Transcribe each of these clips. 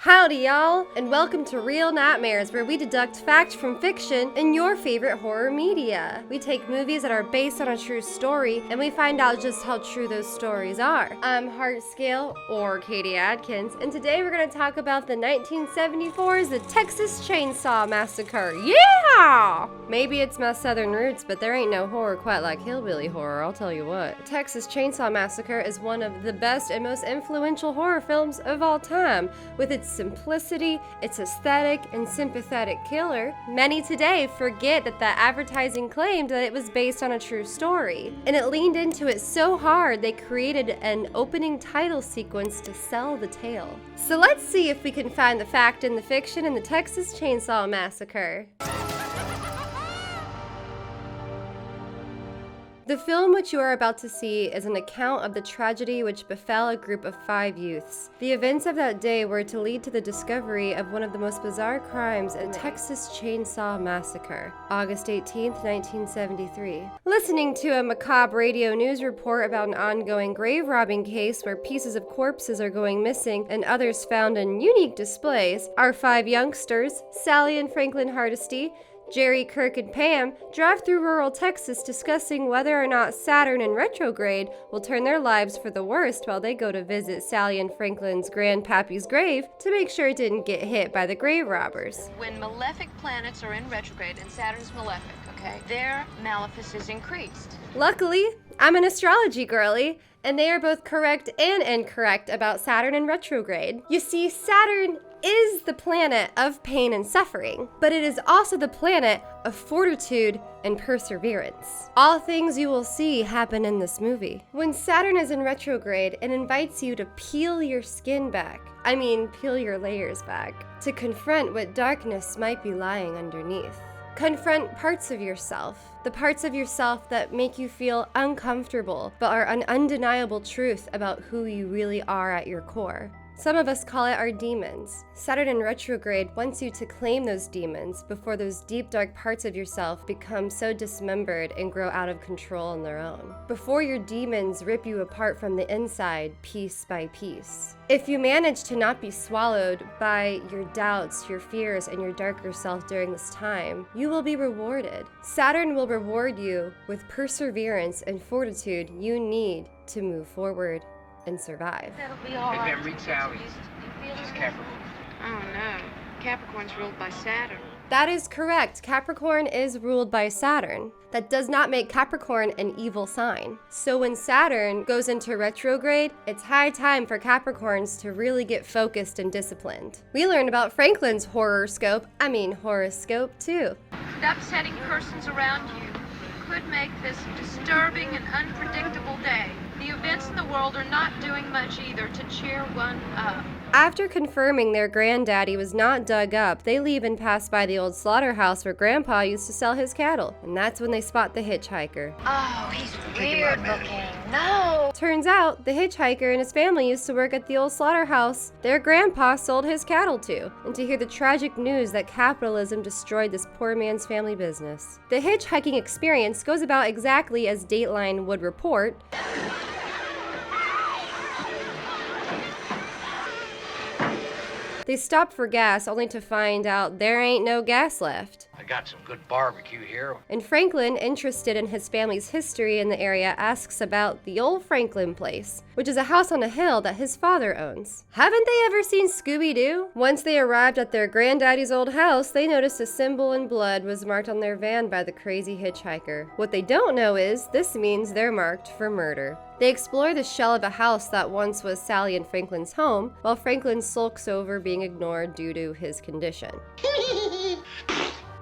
Howdy y'all, and welcome to Real Nightmares, where we deduct fact from fiction in your favorite horror media. We take movies that are based on a true story, and we find out just how true those stories are. I'm Heartscale, or Katie Adkins, and today we're going to talk about the 1974's The Texas Chainsaw Massacre. Yeah! Maybe it's my southern roots, but there ain't no horror quite like hillbilly horror, I'll tell you what. The Texas Chainsaw Massacre is one of the best and most influential horror films of all time, with its simplicity, its aesthetic, and sympathetic killer. Many today forget that the advertising claimed that it was based on a true story, and it leaned into it so hard they created an opening title sequence to sell the tale. So let's see if we can find the fact in the fiction in the Texas Chainsaw Massacre. The film which you are about to see is an account of the tragedy which befell a group of 5 youths. The events of that day were to lead to the discovery of one of the most bizarre crimes in the Texas Chainsaw Massacre, August 18, 1973. Listening to a macabre radio news report about an ongoing grave robbing case where pieces of corpses are going missing and others found in unique displays, our 5 youngsters, Sally and Franklin Hardesty, Jerry, Kirk, and Pam drive through rural Texas discussing whether or not Saturn in retrograde will turn their lives for the worst while they go to visit Sally and Franklin's grandpappy's grave to make sure it didn't get hit by the grave robbers. When malefic planets are in retrograde and Saturn's malefic, okay, their malefice is increased. Luckily, I'm an astrology girly, and they are both correct and incorrect about Saturn in retrograde. You see, Saturn is the planet of pain and suffering, but it is also the planet of fortitude and perseverance. All things you will see happen in this movie. When Saturn is in retrograde, it invites you to peel your skin back. Peel your layers back, to confront what darkness might be lying underneath. Confront parts of yourself, the parts of yourself that make you feel uncomfortable, but are an undeniable truth about who you really are at your core. Some of us call it our demons. Saturn in retrograde wants you to claim those demons before those deep, dark parts of yourself become so dismembered and grow out of control on their own. Before your demons rip you apart from the inside, piece by piece. If you manage to not be swallowed by your doubts, your fears, and your darker self during this time, you will be rewarded. Saturn will reward you with perseverance and fortitude you need to move forward and survive. That'll be all right. Hey, read Sally. She's Capricorn. Oh no, Capricorn's ruled by Saturn. That is correct. Capricorn is ruled by Saturn. That does not make Capricorn an evil sign. So when Saturn goes into retrograde, it's high time for Capricorns to really get focused and disciplined. We learned about Franklin's horoscope too. The upsetting persons around you could make this a disturbing and unpredictable day. The events in the world are not doing much either to cheer one up. After confirming their granddaddy was not dug up, they leave and pass by the old slaughterhouse where Grandpa used to sell his cattle. And that's when they spot the hitchhiker. Oh, he's weird looking. No! Turns out, the hitchhiker and his family used to work at the old slaughterhouse their grandpa sold his cattle to, and to hear the tragic news that capitalism destroyed this poor man's family business. The hitchhiking experience goes about exactly as Dateline would report. They stop for gas only to find out there ain't no gas left. I got some good barbecue here. And Franklin, interested in his family's history in the area, asks about the old Franklin place, which is a house on a hill that his father owns. Haven't they ever seen Scooby-Doo? Once they arrived at their granddaddy's old house, they noticed a symbol in blood was marked on their van by the crazy hitchhiker. What they don't know is this means they're marked for murder. They explore the shell of a house that once was Sally and Franklin's home, while Franklin sulks over being ignored due to his condition.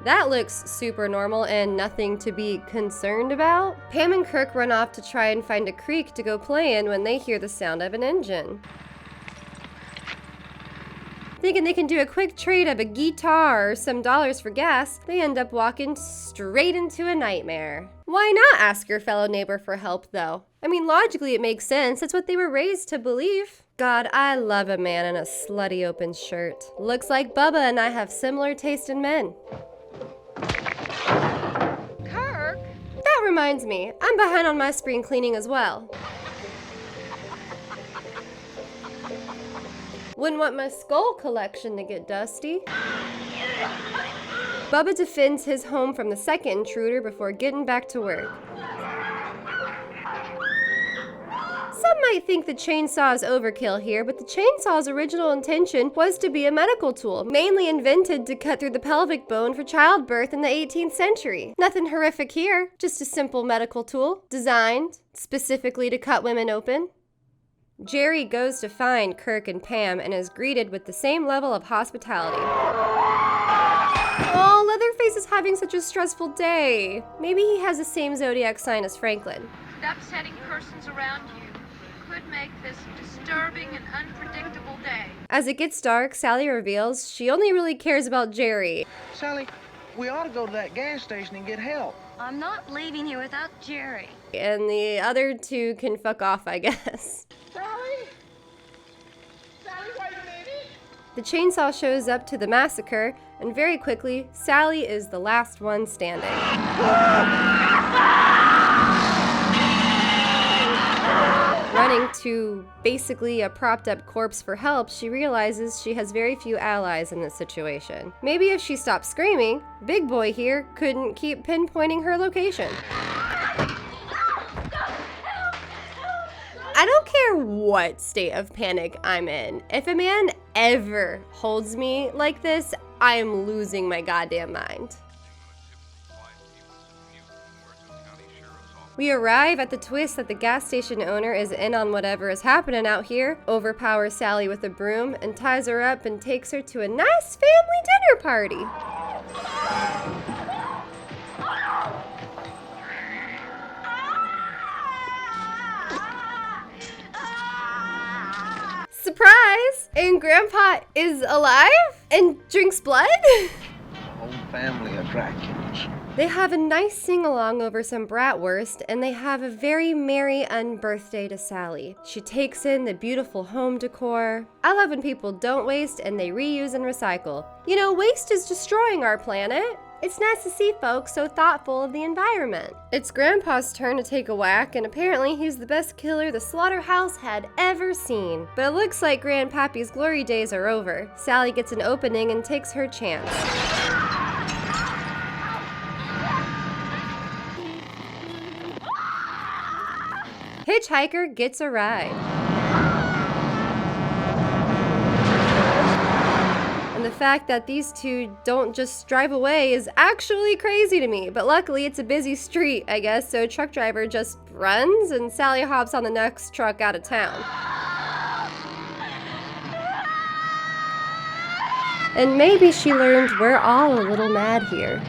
That looks super normal and nothing to be concerned about. Pam and Kirk run off to try and find a creek to go play in when they hear the sound of an engine. Thinking they can do a quick trade of a guitar or some dollars for gas, they end up walking straight into a nightmare. Why not ask your fellow neighbor for help, though? Logically it makes sense. It's what they were raised to believe. God, I love a man in a slutty open shirt. Looks like Bubba and I have similar taste in men. Kirk? That reminds me, I'm behind on my spring cleaning as well. Wouldn't want my skull collection to get dusty. Bubba defends his home from the second intruder before getting back to work. Some might think the chainsaw is overkill here, but the chainsaw's original intention was to be a medical tool, mainly invented to cut through the pelvic bone for childbirth in the 18th century. Nothing horrific here, just a simple medical tool, designed specifically to cut women open. Jerry goes to find Kirk and Pam and is greeted with the same level of hospitality. Oh, Leatherface is having such a stressful day. Maybe he has the same zodiac sign as Franklin. The upsetting persons around you could make this disturbing and unpredictable day. As it gets dark, Sally reveals she only really cares about Jerry. Sally, we ought to go to that gas station and get help. I'm not leaving here without Jerry. And the other two can fuck off, I guess. Sally? Sally, wait a minute. The chainsaw shows up to the massacre, and very quickly, Sally is the last one standing. Running to basically a propped up corpse for help, she realizes she has very few allies in this situation. Maybe if she stopped screaming, Big Boy here couldn't keep pinpointing her location. I don't care what state of panic I'm in. If a man ever holds me like this, I am losing my goddamn mind. We arrive at the twist that the gas station owner is in on whatever is happening out here, overpowers Sally with a broom, and ties her up and takes her to a nice family dinner party. Surprise! And Grandpa is alive and drinks blood? Whole family of Draculas. They have a nice sing-along over some bratwurst, and they have a very merry unbirthday to Sally. She takes in the beautiful home decor. I love when people don't waste and they reuse and recycle. You know, waste is destroying our planet. It's nice to see folks so thoughtful of the environment. It's Grandpa's turn to take a whack, and apparently he's the best killer the slaughterhouse had ever seen. But it looks like Grandpappy's glory days are over. Sally gets an opening and takes her chance. Hitchhiker gets a ride. And the fact that these two don't just drive away is actually crazy to me. But luckily it's a busy street, I guess, so truck driver just runs and Sally hops on the next truck out of town. And maybe she learned we're all a little mad here.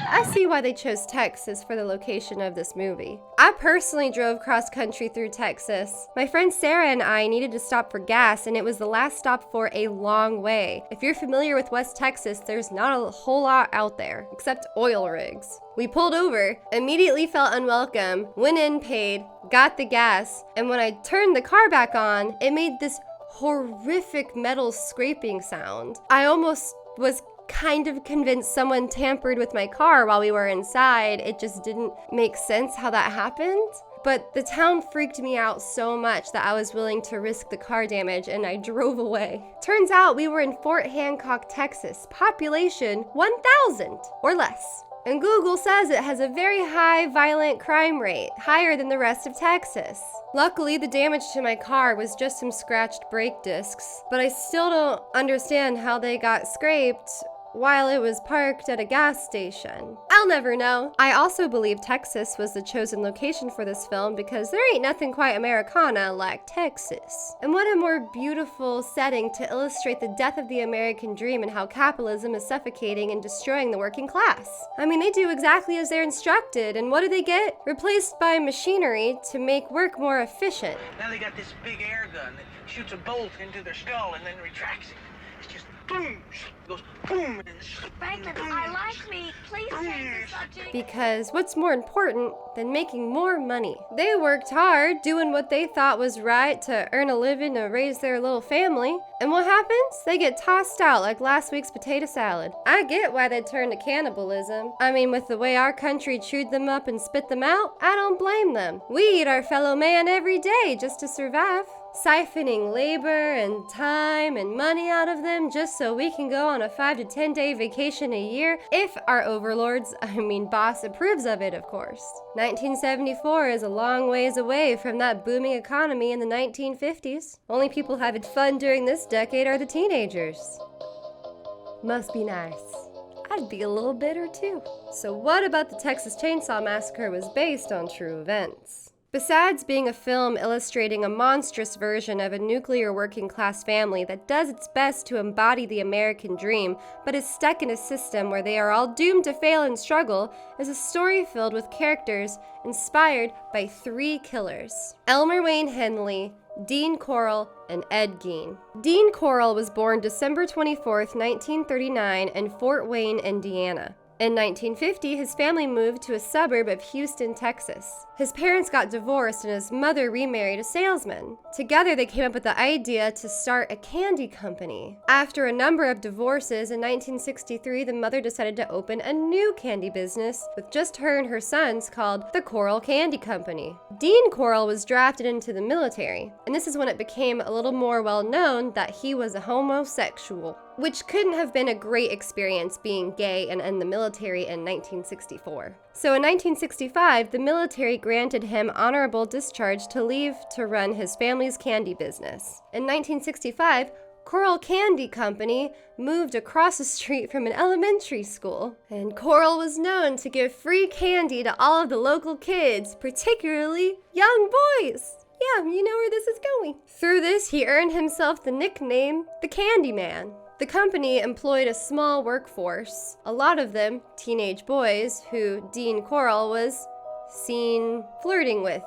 I see why they chose Texas for the location of this movie. I personally drove cross-country through Texas. My friend Sarah and I needed to stop for gas, and it was the last stop for a long way. If you're familiar with West Texas, there's not a whole lot out there, except oil rigs. We pulled over, immediately felt unwelcome, went in, paid, got the gas, and when I turned the car back on, it made this horrific metal scraping sound. I almost was kind of convinced someone tampered with my car while we were inside. It just didn't make sense how that happened. But the town freaked me out so much that I was willing to risk the car damage, and I drove away. Turns out we were in Fort Hancock, Texas. Population 1,000 or less. And Google says it has a very high violent crime rate, higher than the rest of Texas. Luckily, the damage to my car was just some scratched brake discs, but I still don't understand how they got scraped while it was parked at a gas station. I'll never know. I also believe Texas was the chosen location for this film because there ain't nothing quite Americana like Texas. And what a more beautiful setting to illustrate the death of the American dream and how capitalism is suffocating and destroying the working class. I mean, they do exactly as they're instructed, and what do they get? Replaced by machinery to make work more efficient. Now they got this big air gun that shoots a bolt into their skull and then retracts it. It's just boom. It goes boom. And Franklin, I like meat. Please change the subject. Because what's more important than making more money? They worked hard doing what they thought was right to earn a living to raise their little family. And what happens? They get tossed out like last week's potato salad. I get why they turned to cannibalism. I mean, with the way our country chewed them up and spit them out, I don't blame them. We eat our fellow man every day just to survive, siphoning labor and time and money out of them just so we can go on a 5 to 10 day vacation a year if our overlords, boss, approves of it, of course. 1974 is a long ways away from that booming economy in the 1950s. Only people having fun during this decade are the teenagers. Must be nice. I'd be a little bitter too. So what about the Texas Chainsaw Massacre was based on true events? Besides being a film illustrating a monstrous version of a nuclear working-class family that does its best to embody the American dream, but is stuck in a system where they are all doomed to fail and struggle, is a story filled with characters inspired by 3 killers: Elmer Wayne Henley, Dean Corll, and Ed Gein. Dean Corll was born December 24th, 1939 in Fort Wayne, Indiana. In 1950, his family moved to a suburb of Huston, Texas. His parents got divorced and his mother remarried a salesman. Together, they came up with the idea to start a candy company. After a number of divorces, in 1963, the mother decided to open a new candy business with just her and her sons called the Corll Candy Company. Dean Corll was drafted into the military, and this is when it became a little more well known that he was a homosexual, which couldn't have been a great experience being gay and in the military in 1964. So in 1965, the military granted him honorable discharge to leave to run his family's candy business. In 1965, Corll Candy Company moved across the street from an elementary school, and Corll was known to give free candy to all of the local kids, particularly young boys. Yeah, you know where this is going. Through this, he earned himself the nickname the Candyman. The company employed a small workforce, a lot of them teenage boys who Dean Corll was seen flirting with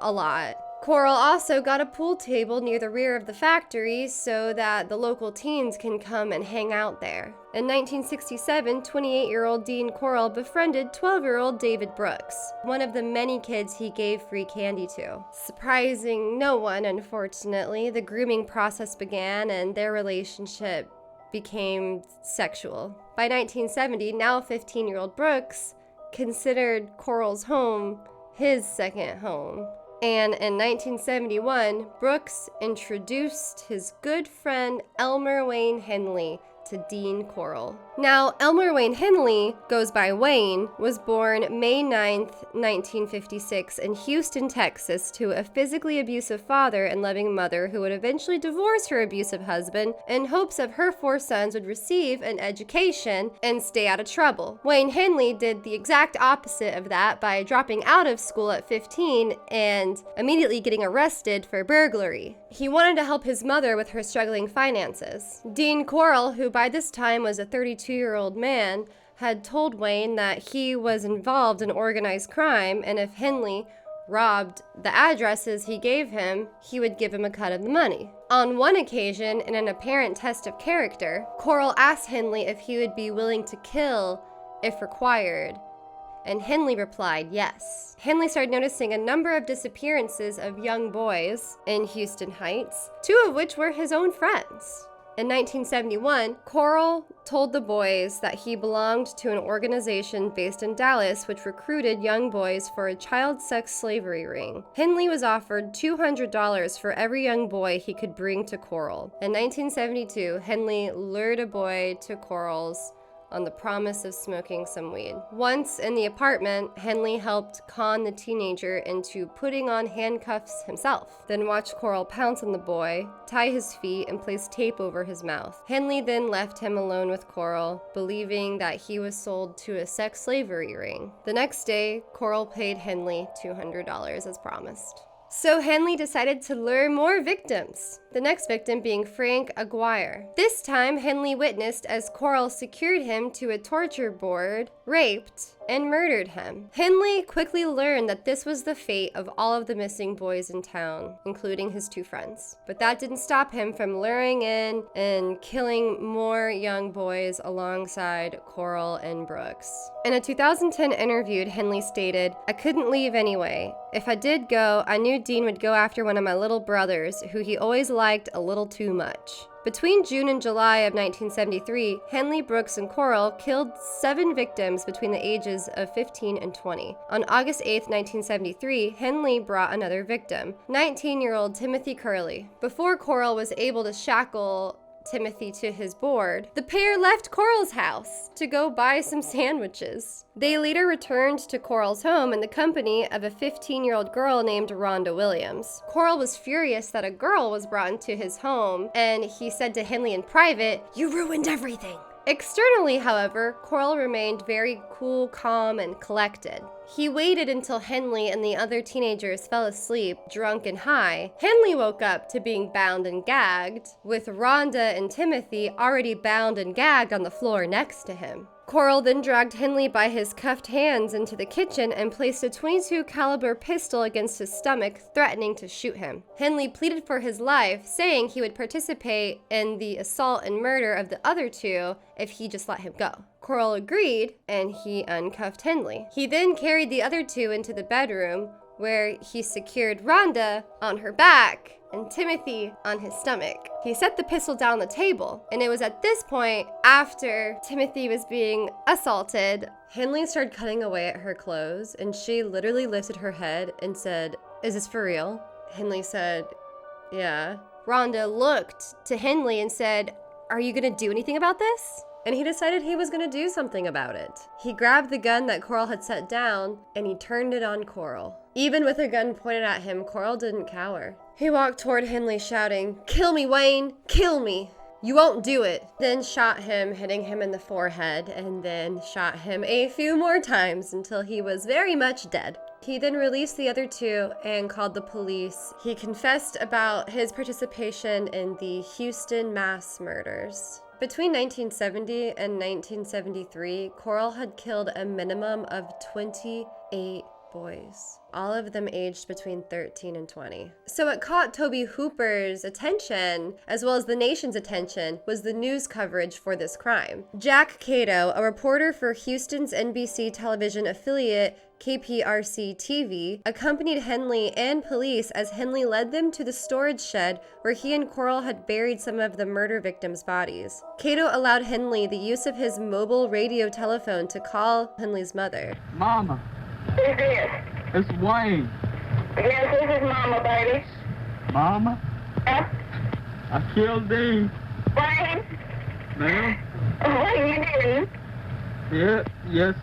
a lot. Corll also got a pool table near the rear of the factory so that the local teens can come and hang out there. In 1967, 28-year-old Dean Corll befriended 12-year-old David Brooks, one of the many kids he gave free candy to. Surprising no one, unfortunately, the grooming process began and their relationship became sexual. By 1970, now 15-year-old Brooks considered Corll's home his second home. And in 1971, Brooks introduced his good friend Elmer Wayne Henley to Dean Corll. Now, Elmer Wayne Henley, goes by Wayne, was born May 9th, 1956 in Huston, Texas, to a physically abusive father and loving mother who would eventually divorce her abusive husband in hopes of her 4 sons would receive an education and stay out of trouble. Wayne Henley did the exact opposite of that by dropping out of school at 15 and immediately getting arrested for burglary. He wanted to help his mother with her struggling finances. Dean Corll, who by this time was a 32-year-old man, had told Wayne that he was involved in organized crime, and if Henley robbed the addresses he gave him, he would give him a cut of the money. On one occasion, in an apparent test of character, Corll asked Henley if he would be willing to kill if required, and Henley replied yes. Henley started noticing a number of disappearances of young boys in Houston Heights, 2 of which were his own friends. In 1971, Corll told the boys that he belonged to an organization based in Dallas which recruited young boys for a child sex slavery ring. Henley was offered $200 for every young boy he could bring to Corll. In 1972, Henley lured a boy to Corll's on the promise of smoking some weed. Once in the apartment, Henley helped con the teenager into putting on handcuffs himself, then watched Corll pounce on the boy, tie his feet, and place tape over his mouth. Henley then left him alone with Corll, believing that he was sold to a sex slavery ring. The next day, Corll paid Henley $200 as promised. So Henley decided to lure more victims, the next victim being Frank Aguirre. This time, Henley witnessed as Corll secured him to a torture board, raped, and murdered him. Henley quickly learned that this was the fate of all of the missing boys in town, including his 2 friends. But that didn't stop him from luring in and killing more young boys alongside Coral and Brooks. In a 2010 interview, Henley stated, "I couldn't leave anyway. If I did go, I knew Dean would go after one of my little brothers, who he always liked a little too much." Between June and July of 1973, Henley, Brooks, and Coral killed 7 victims between the ages of 15 and 20. On August 8, 1973, Henley brought another victim, 19-year-old Timothy Curley. Before Coral was able to shackle Timothy to his board, the pair left Coral's house to go buy some sandwiches. They later returned to Coral's home in the company of a 15-year-old girl named Rhonda Williams. Coral was furious that a girl was brought into his home, and he said to Henley in private, "You ruined everything." Externally, however, Coral remained very cool, calm, and collected. He waited until Henley and the other teenagers fell asleep, drunk and high. Henley woke up to being bound and gagged, with Rhonda and Timothy already bound and gagged on the floor next to him. Coral then dragged Henley by his cuffed hands into the kitchen and placed a .22 caliber pistol against his stomach, threatening to shoot him. Henley pleaded for his life, saying he would participate in the assault and murder of the other 2 if he just let him go. Coral agreed, and he uncuffed Henley. He then carried the other 2 into the bedroom, where he secured Rhonda on her back and Timothy on his stomach. He set the pistol down on the table, and it was at this point, after Timothy was being assaulted, Henley started cutting away at her clothes, and she literally lifted her head and said, "Is this for real?" Henley said, "Yeah." Rhonda looked to Henley and said, "Are you gonna do anything about this?" And he decided he was gonna do something about it. He grabbed the gun that Coral had set down, and he turned it on Coral. Even with a gun pointed at him, Coral didn't cower. He walked toward Henley shouting, "Kill me, Wayne! Kill me! You won't do it!" Then shot him, hitting him in the forehead, and then shot him a few more times until he was very much dead. He then released the other 2 and called the police. He confessed about his participation in the Huston mass murders. Between 1970 and 1973, Coral had killed a minimum of 28 boys, all of them aged between 13 and 20. So what caught Tobe Hooper's attention, as well as the nation's attention, was the news coverage for this crime. Jack Cato, a reporter for Houston's NBC television affiliate KPRC-TV, accompanied Henley and police as Henley led them to the storage shed where he and Coral had buried some of the murder victims' bodies. Cato allowed Henley the use of his mobile radio telephone to call Henley's mother. "Mama, Who's this? it's Wayne. Yes, this is Mama, baby. Mama, Huh? I killed Dean. Wayne? Ma'am? What you doing? Yes.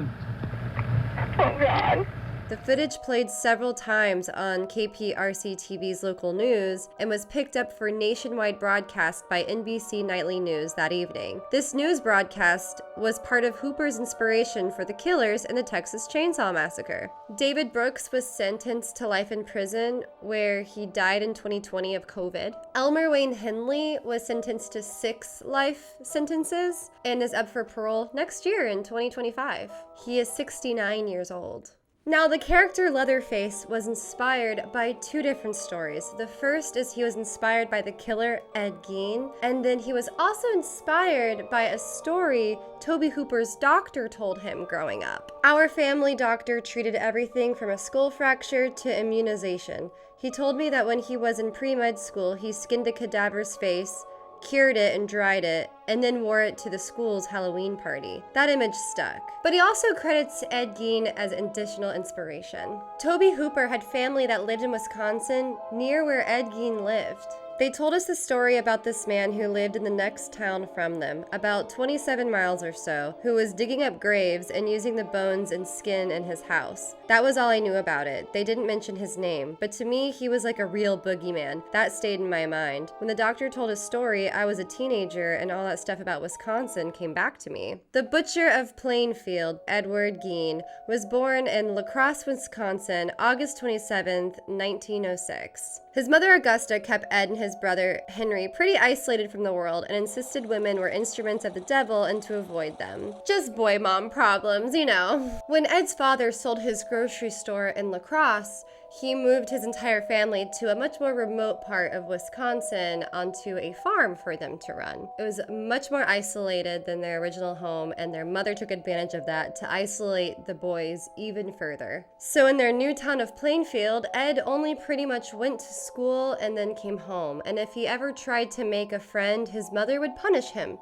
Oh, God. The footage played several times on KPRC-TV's local news and was picked up for nationwide broadcast by NBC Nightly News that evening. This news broadcast was part of Hooper's inspiration for the killers in the Texas Chainsaw Massacre. David Brooks was sentenced to life in prison, where he died in 2020 of COVID. Elmer Wayne Henley was sentenced to 6 life sentences and is up for parole next year in 2025. He is 69 years old. Now, the character Leatherface was inspired by 2 different stories. The first is he was inspired by the killer Ed Gein, and then he was also inspired by a story Tobe Hooper's doctor told him growing up. Our family doctor treated everything from a skull fracture to immunization. He told me that when he was in pre-med school, he skinned a cadaver's face, cured it and dried it, and then wore it to the school's Halloween party. That image stuck. But he also credits Ed Gein as additional inspiration. Tobe Hooper had family that lived in Wisconsin, near where Ed Gein lived. They told us the story about this man who lived in the next town from them, about 27 miles or so, who was digging up graves and using the bones and skin in his house. That was all I knew about it. They didn't mention his name, but to me, he was like a real boogeyman. That stayed in my mind. When the doctor told his story, I was a teenager, and all that stuff about Wisconsin came back to me. The butcher of Plainfield, Edward Gein, was born in La Crosse, Wisconsin, August 27, 1906. His mother Augusta kept Ed in his his brother Henry pretty isolated from the world and insisted women were instruments of the devil and to avoid them. Just boy mom problems, you know. When Ed's father sold his grocery store in La Crosse, he moved his entire family to a much more remote part of Wisconsin onto a farm for them to run. It was much more isolated than their original home, and their mother took advantage of that to isolate the boys even further. So in their new town of Plainfield, Ed only pretty much went to school and then came home, and if he ever tried to make a friend, his mother would punish him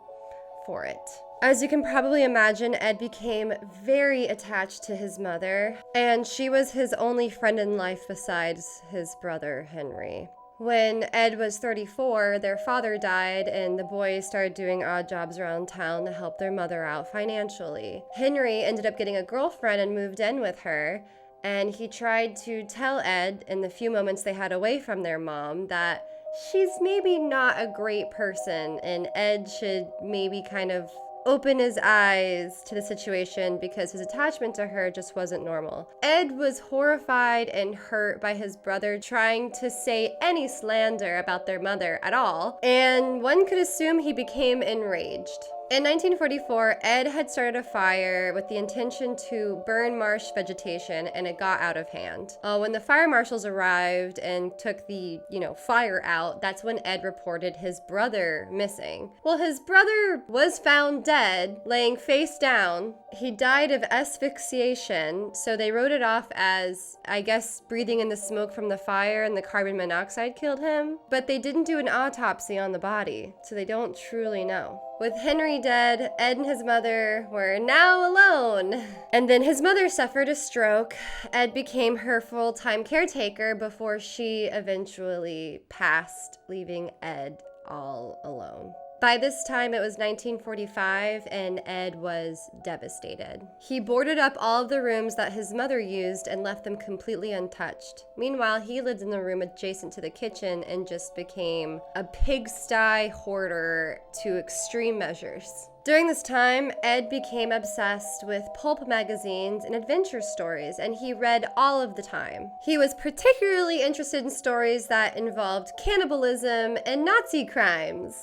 for it. As you can probably imagine, Ed became very attached to his mother, and she was his only friend in life besides his brother, Henry. When Ed was 34, their father died, and the boys started doing odd jobs around town to help their mother out financially. Henry ended up getting a girlfriend and moved in with her, and he tried to tell Ed in the few moments they had away from their mom that she's maybe not a great person, and Ed should maybe kind of open his eyes to the situation because his attachment to her just wasn't normal. Ed was horrified and hurt by his brother trying to say any slander about their mother at all, and one could assume he became enraged. In 1944, Ed had started a fire with the intention to burn marsh vegetation, and it got out of hand. When the fire marshals arrived and took the, fire out, that's when Ed reported his brother missing. Well, his brother was found dead, laying face down. He died of asphyxiation, so they wrote it off as, I guess, breathing in the smoke from the fire and the carbon monoxide killed him. But they didn't do an autopsy on the body, so they don't truly know. With Henry dead, Ed and his mother were now alone. And then his mother suffered a stroke. Ed became her full-time caretaker before she eventually passed, leaving Ed all alone. By this time, it was 1945, and Ed was devastated. He boarded up all of the rooms that his mother used and left them completely untouched. Meanwhile, he lived in the room adjacent to the kitchen and just became a pigsty hoarder to extreme measures. During this time, Ed became obsessed with pulp magazines and adventure stories, and he read all of the time. He was particularly interested in stories that involved cannibalism and Nazi crimes.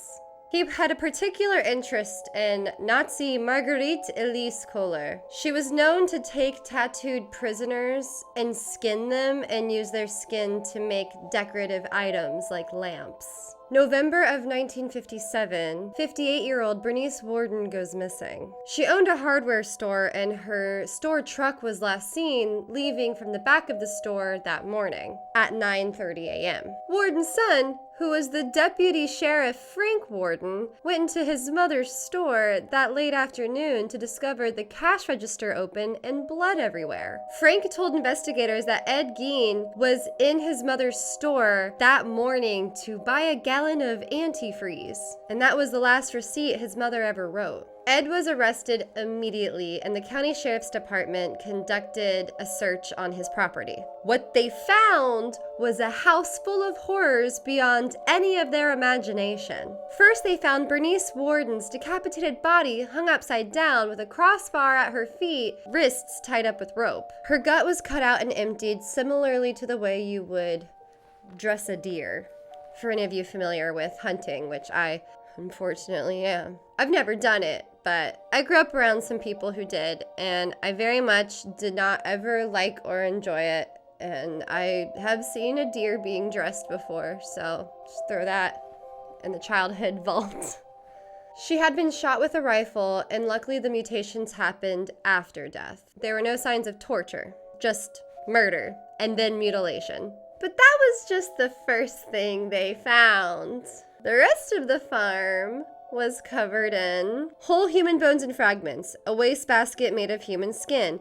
He had a particular interest in Nazi Marguerite Elise Kohler. She was known to take tattooed prisoners and skin them and use their skin to make decorative items like lamps. November of 1957, 58-year-old Bernice Worden goes missing. She owned a hardware store, and her store truck was last seen leaving from the back of the store that morning at 9:30 a.m. Worden's son, who was the deputy sheriff Frank Worden, went into his mother's store that late afternoon to discover the cash register open and blood everywhere. Frank told investigators that Ed Gein was in his mother's store that morning to buy a gallon of antifreeze, and that was the last receipt his mother ever wrote. Ed was arrested immediately, and the county sheriff's department conducted a search on his property. What they found was a house full of horrors beyond any of their imagination. First, they found Bernice Worden's decapitated body hung upside down with a crossbar at her feet, wrists tied up with rope. Her gut was cut out and emptied similarly to the way you would dress a deer. For any of you familiar with hunting, which I unfortunately am. I've never done it, but I grew up around some people who did, and I very much did not ever like or enjoy it, and I have seen a deer being dressed before, so just throw that in the childhood vault. She had been shot with a rifle, and luckily the mutations happened after death. There were no signs of torture, just murder, and then mutilation. But that was just the first thing they found. The rest of the farm was covered in whole human bones and fragments, a wastebasket made of human skin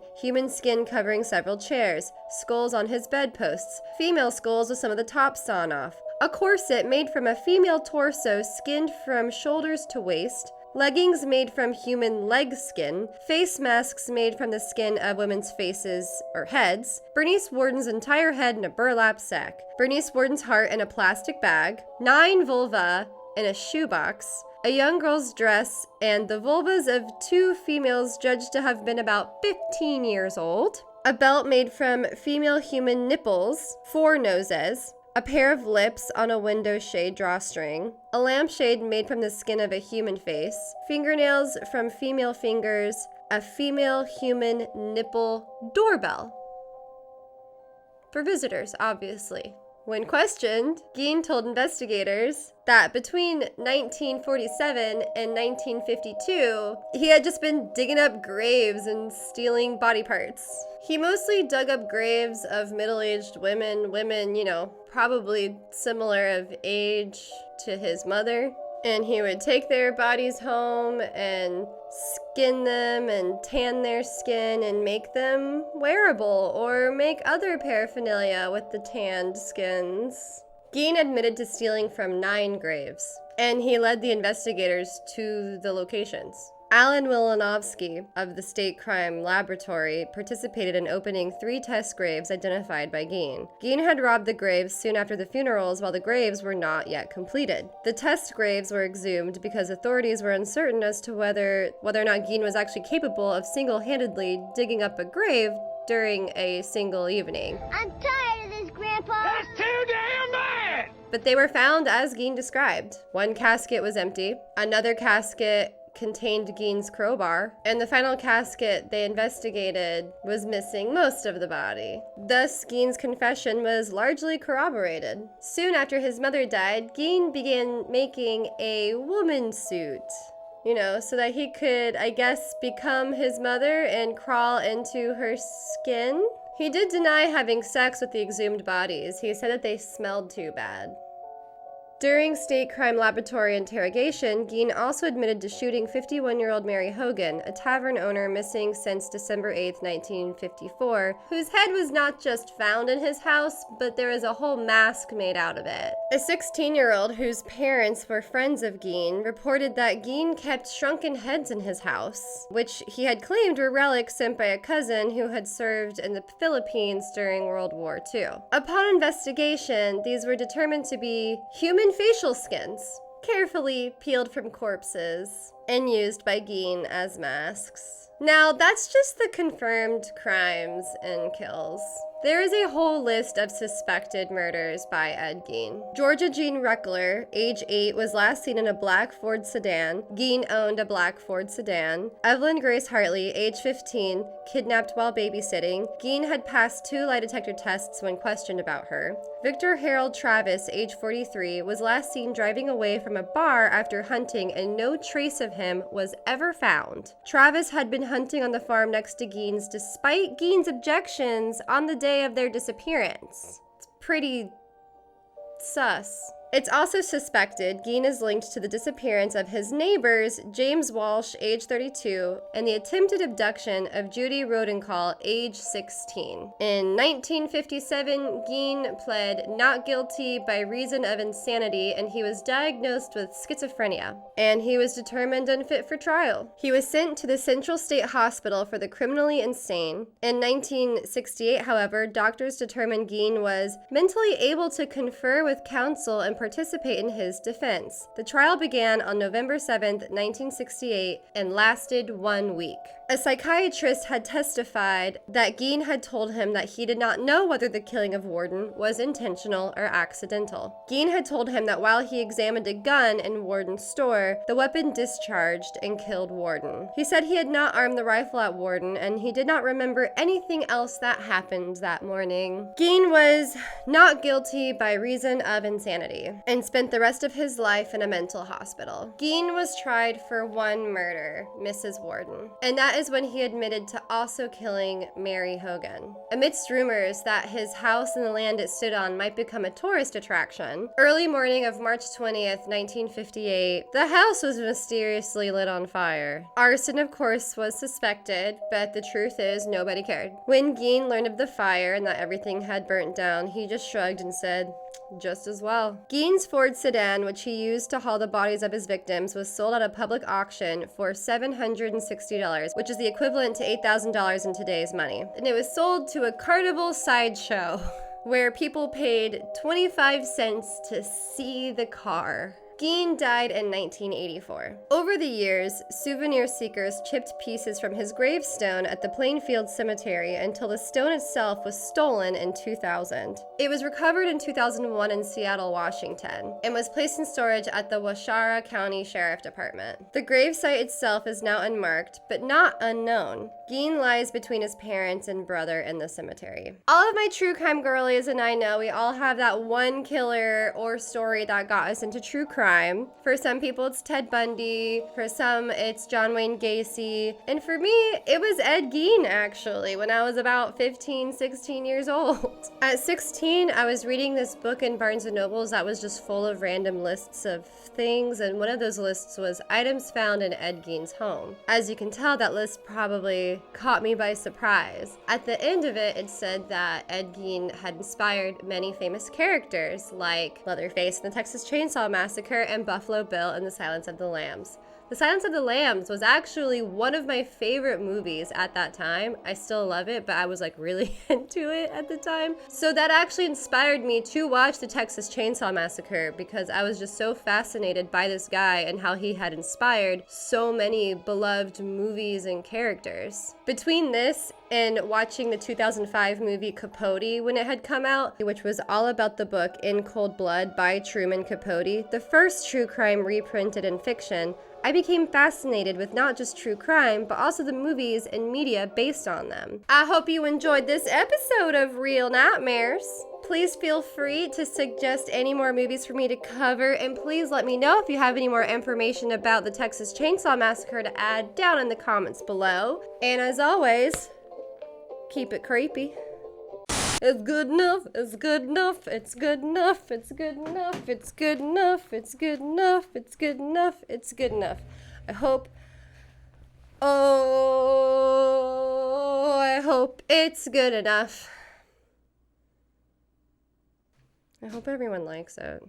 covering several chairs, skulls on his bedposts, female skulls with some of the tops sawn off, a corset made from a female torso skinned from shoulders to waist, leggings made from human leg skin, face masks made from the skin of women's faces or heads, Bernice Worden's entire head in a burlap sack, Bernice Worden's heart in a plastic bag, 9 vulva in a shoebox, a young girl's dress, and the vulvas of 2 females judged to have been about 15 years old, a belt made from female human nipples, 4 noses, a pair of lips on a window shade drawstring, a lampshade made from the skin of a human face, fingernails from female fingers, a female human nipple doorbell. For visitors, obviously. When questioned, Gein told investigators that between 1947 and 1952, he had just been digging up graves and stealing body parts. He mostly dug up graves of middle-aged women, probably similar of age to his mother. And he would take their bodies home and skin them and tan their skin and make them wearable or make other paraphernalia with the tanned skins. Gein admitted to stealing from 9 graves, and he led the investigators to the locations. Alan Wilanovsky of the State Crime Laboratory participated in opening 3 test graves identified by Gein. Gein had robbed the graves soon after the funerals while the graves were not yet completed. The test graves were exhumed because authorities were uncertain as to whether or not Gein was actually capable of single-handedly digging up a grave during a single evening. I'm tired of this, Grandpa. That's too damn bad! But they were found as Gein described. One casket was empty, another casket contained Gein's crowbar, and the final casket they investigated was missing most of the body. Thus, Gein's confession was largely corroborated. Soon after his mother died, Gein began making a woman suit, so that he could, become his mother and crawl into her skin. He did deny having sex with the exhumed bodies. He said that they smelled too bad. During State Crime Laboratory interrogation, Gein also admitted to shooting 51-year-old Mary Hogan, a tavern owner missing since December 8, 1954, whose head was not just found in his house, but there was a whole mask made out of it. A 16-year-old whose parents were friends of Gein reported that Gein kept shrunken heads in his house, which he had claimed were relics sent by a cousin who had served in the Philippines during World War II. Upon investigation, these were determined to be human facial skins, carefully peeled from corpses and used by Gein as masks. Now, that's just the confirmed crimes and kills. There is a whole list of suspected murders by Ed Gein. Georgia Jean Reckler, age 8, was last seen in a black Ford sedan. Gein owned a black Ford sedan. Evelyn Grace Hartley, age 15, kidnapped while babysitting. Gein had passed 2 lie detector tests when questioned about her. Victor Harold Travis, age 43, was last seen driving away from a bar after hunting, and no trace of him was ever found. Travis had been hunting on the farm next to Gein's despite Gein's objections on the day of their disappearance. It's pretty sus. It's also suspected Gein is linked to the disappearance of his neighbors, James Walsh, age 32, and the attempted abduction of Judy Rodenkall, age 16. In 1957, Gein pled not guilty by reason of insanity, and he was diagnosed with schizophrenia, and he was determined unfit for trial. He was sent to the Central State Hospital for the criminally insane. In 1968, however, doctors determined Gein was mentally able to confer with counsel and participate in his defense. The trial began on November 7, 1968, and lasted 1 week. A psychiatrist had testified that Gein had told him that he did not know whether the killing of Warden was intentional or accidental. Gein had told him that while he examined a gun in Warden's store, the weapon discharged and killed Warden. He said he had not armed the rifle at Warden, and he did not remember anything else that happened that morning. Gein was not guilty by reason of insanity and spent the rest of his life in a mental hospital. Gein was tried for 1 murder, Mrs. Warden, and that is when he admitted to also killing Mary Hogan. Amidst rumors that his house and the land it stood on might become a tourist attraction, early morning of March 20th, 1958, the house was mysteriously lit on fire. Arson, of course, was suspected, but the truth is nobody cared. When Gein learned of the fire and that everything had burnt down, he just shrugged and said, "Just as well." Gein's Ford sedan, which he used to haul the bodies of his victims, was sold at a public auction for $760, which is the equivalent to $8,000 in today's money. And it was sold to a carnival sideshow where people paid 25 cents to see the car. Gein died in 1984. Over the years, souvenir seekers chipped pieces from his gravestone at the Plainfield Cemetery until the stone itself was stolen in 2000. It was recovered in 2001 in Seattle, Washington, and was placed in storage at the Waushara County Sheriff Department. The gravesite itself is now unmarked, but not unknown. Gein lies between his parents and brother in the cemetery. All of my true crime girlies and I know we all have that one killer or story that got us into true crime. For some people it's Ted Bundy, for some it's John Wayne Gacy, and for me it was Ed Gein actually when I was about 15, 16 years old. At 16 I was reading this book in Barnes & Noble's that was just full of random lists of things, and one of those lists was items found in Ed Gein's home. As you can tell, that list probably caught me by surprise. At the end of it, it said that Ed Gein had inspired many famous characters like Leatherface in the Texas Chainsaw Massacre and Buffalo Bill in The Silence of the Lambs. The Silence of the Lambs was actually one of my favorite movies at that time. I still love it, but I was like really into it at the time. So that actually inspired me to watch the Texas Chainsaw Massacre because I was just so fascinated by this guy and how he had inspired so many beloved movies and characters. Between this and watching the 2005 movie Capote when it had come out, which was all about the book In Cold Blood by Truman Capote, the first true crime reprinted in fiction, I became fascinated with not just true crime, but also the movies and media based on them. I hope you enjoyed this episode of Real Nightmares. Please feel free to suggest any more movies for me to cover, and please let me know if you have any more information about the Texas Chainsaw Massacre to add down in the comments below. And as always, keep it creepy. It's good enough, it's good enough, it's good enough, it's good enough, it's good enough, it's good enough, it's good enough, it's good enough. I hope it's good enough. I hope everyone likes it.